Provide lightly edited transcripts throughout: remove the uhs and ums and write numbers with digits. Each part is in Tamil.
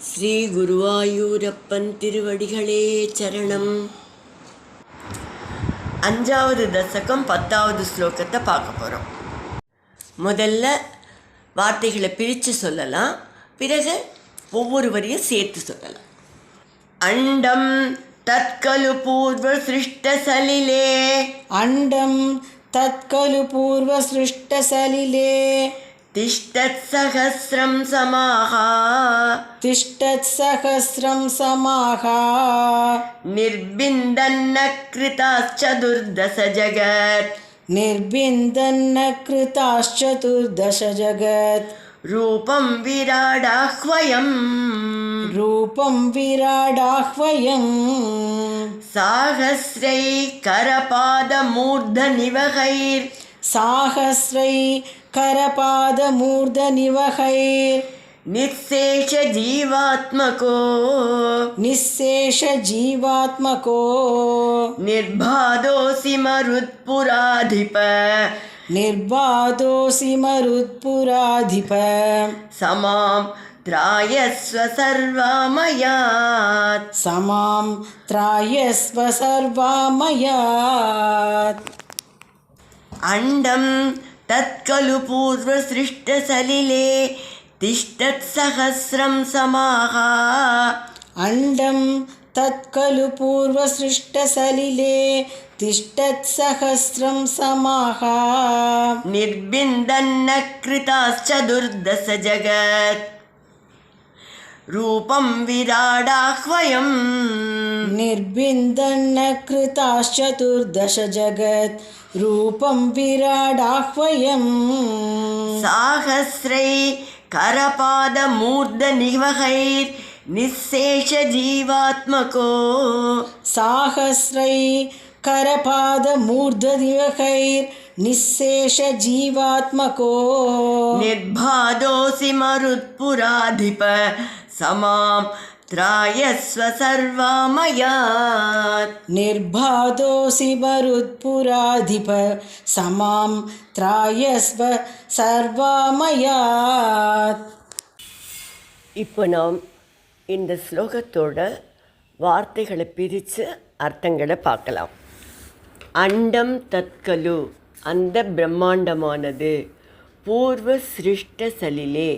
ஸ்ரீ குருவாயூரப்பன் திருவடிகளே சரணம். 5வது தசகம் 10வது ஸ்லோகத்தை பார்க்க போகிறோம். முதல்ல வார்த்தைகளை பிரித்து சொல்லலாம், பிறகு ஒவ்வொரு வரியும் சேர்த்து சொல்லலாம். அண்டம் தத்கலு பூர்வ சிருஷ்ட சலிலே, அண்டம் தத்கலு பூர்வ சிருஷ்ட சலிலே, திஷ்டத் சஹஸ்ரம் சமாஹா, திஷ்டத் சஹஸ்ரம் சமாஹா, நிர்பிந்தன்ன கிருதாச்சதுர்தச ஜகத், நிர்பிந்தன்ன கிருதாச்சதுர்தச ஜகத், ரூபம் விராடாஹ்வயம், ரூபம் விராடாஹ்வயம், சாஹஸ்ரை கரபாத மூர்த நிவகைர், சாஹஸ்ரை கரபாத மூர்த நிவகைர், நிசேஷ ஜீவாத்மகோ, நிசேஷ ஜீவாத்மகோ, நிர்பாதோசி மருத்புராதிப, நிர்பாதோசி மருத்புராதிப, சமாம் த்ராயஸ்வ சர்வாமயாத், சமாம் த்ராயஸ்வ சர்வாமயாத். அண்டம் தத்கலு பூர்வ சிருஷ்ட சலிலே, திஷ்டத் சஹஸ்ரம் சமாஹா, அண்டம் தத்கலு பூர்வ சிருஷ்ட சலிலே, திஷ்டத் சஹஸ்ரம் சமாஹா, நிர்பிந்தன்ன கிருதாச்சதுர்தச ஜகத், ரூபம் விராடாஹ்வயம், நிர்பிந்தன்ன கிருதாச்சதுர்தச ஜகத், ரூபம் விராடாஹ்வயம், சாஹஸ்ரை கரபாத மூர்த நிவகைர், நிசேஷ ஜீவாத்மகோ, சாஹஸ்ரை கரபாத மூர்த நிவகைர், நிசேஷ ஜீவாத்மகோ, நிர்பாதோசி மருத்புராதிப, சமாம் த்ராயஸ்வ சர்வாமயாத், நிர்பாதோசி மருத்புராதிப, சமாம் த்ராயஸ்வ சர்வாமயாத். இப்போ நாம் இந்த ஸ்லோகத்தோட வார்த்தைகளை பிரித்து அர்த்தங்களை பார்க்கலாம். அண்டம் தத்கலு, அந்த பிரம்மாண்டமானது, பூர்வ சிருஷ்ட சலிலே,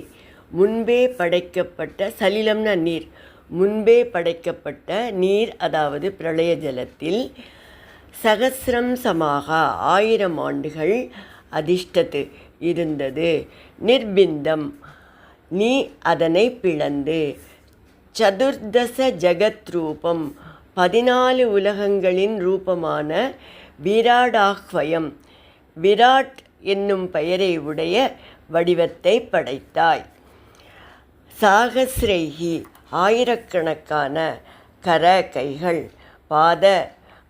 முன்பே படைக்கப்பட்ட, சலிலம்னா நீர், முன்பே படைக்கப்பட்ட நீர், அதாவது பிரளய ஜலத்தில், சகசிரம் சமாகா 1000 ஆண்டுகள், அதிஷ்டத்து இருந்தது, நிர்பிந்தம் நீ அதனை பிளந்து, சதுர்தச ஜகத் ரூபம் 14 உலகங்களின் ரூபமான, விராடாஹ்வயம் விராட் என்னும் பெயரை உடைய வடிவத்தை படைத்தாய், சாகஸ்ரைஹி ஆயிரக்கணக்கான, கர கைகள்,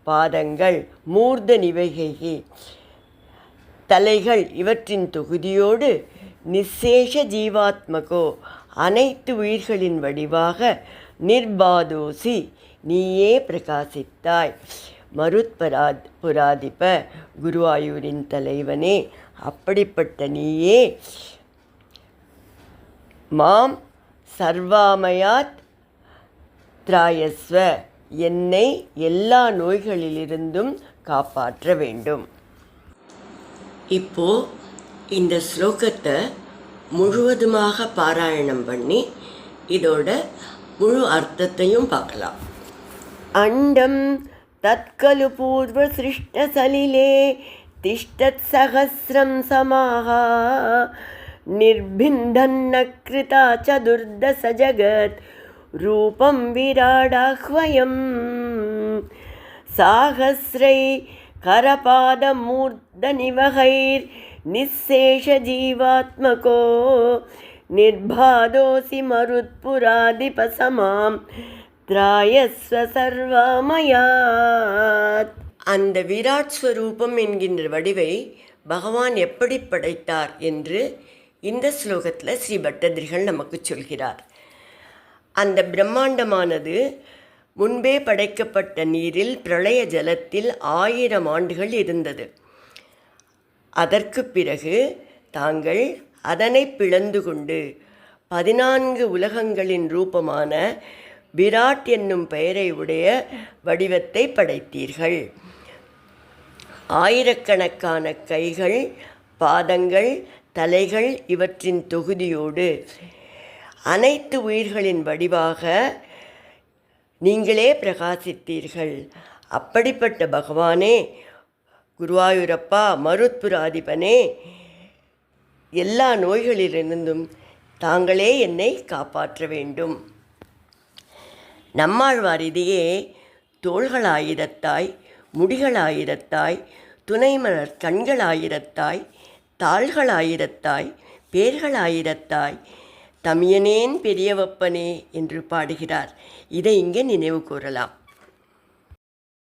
பாதங்கள், மூர்த நிவகைகி தலைகள், இவற்றின் தொகுதியோடு, நிசேஷ ஜீவாத்மகோ அனைத்து உயிர்களின் வடிவாக, நிர்பாதோசி நீயே பிரகாசித்தாய், புராதிப குருவாயூரின் தலைவனே, அப்படிப்பட்ட நீயே, மாம் சர்வாமயாத் த்ராயஸ்வ என்னை எல்லா நோய்களிலிருந்தும் காப்பாற்ற வேண்டும். இப்போ இந்த ஸ்லோகத்தை முழுவதுமாக பாராயணம் பண்ணி இதோட முழு அர்த்தத்தையும் பார்க்கலாம். அண்டம் தத்கலு பூர்வ சிருஷ்ட சலிலே, திஷ்டத் சஹஸ்ரம் சமாஹா, நிர்பிந்தன்ன கிருதாச்சதுர்தச ஜகத், ரூபம் விராடாஹ்வயம், சாஹஸ்ரை கரபாத மூர்த நிவகைர், நிசேஷ ஜீவாத்மகோ, நிர்பாதோசி மருத்புராதிப, சமாம் த்ராயஸ்வ சர்வாமயாத். அந்த விராட் ஸ்வரூபம் என்கின்ற வடிவை பகவான் எப்படி படைத்தார் என்று இந்த ஸ்லோகத்தில் ஸ்ரீ பட்டதிரிகள் நமக்கு சொல்கிறார். அந்த பிரம்மாண்டமானது முன்பே படைக்கப்பட்ட நீரில், பிரளய ஜலத்தில் 1000 ஆண்டுகள் இருந்தது. அதற்கு பிறகு தாங்கள் அதனை பிளந்து கொண்டு 14 உலகங்களின் ரூபமான விராட் என்னும் பெயரை உடைய வடிவத்தை படைத்தீர்கள். ஆயிரக்கணக்கான கைகள், பாதங்கள், தலைகள் இவற்றின் தொகுதியோடு அனைத்து உயிர்களின் வடிவாக நீங்களே பிரகாசித்தீர்கள். அப்படிப்பட்ட பகவானே, குருவாயூரப்பா, மருத்புராதிபனே, எல்லா நோய்களிலிருந்தும் தாங்களே என்னை காப்பாற்ற வேண்டும். நம்மாழ்வார் இதையே தோள்களாயிரத்தாய், முடிகளாயிரத்தாய், துணைமலர் கண்களாயிரத்தாய், தாள்களாயிரத்தாய், பேர்களாயிரத்தாய், தமியனேன் பெரியவப்பனே என்று பாடுகிறார். இதை இங்கே நினைவு கூறலாம்.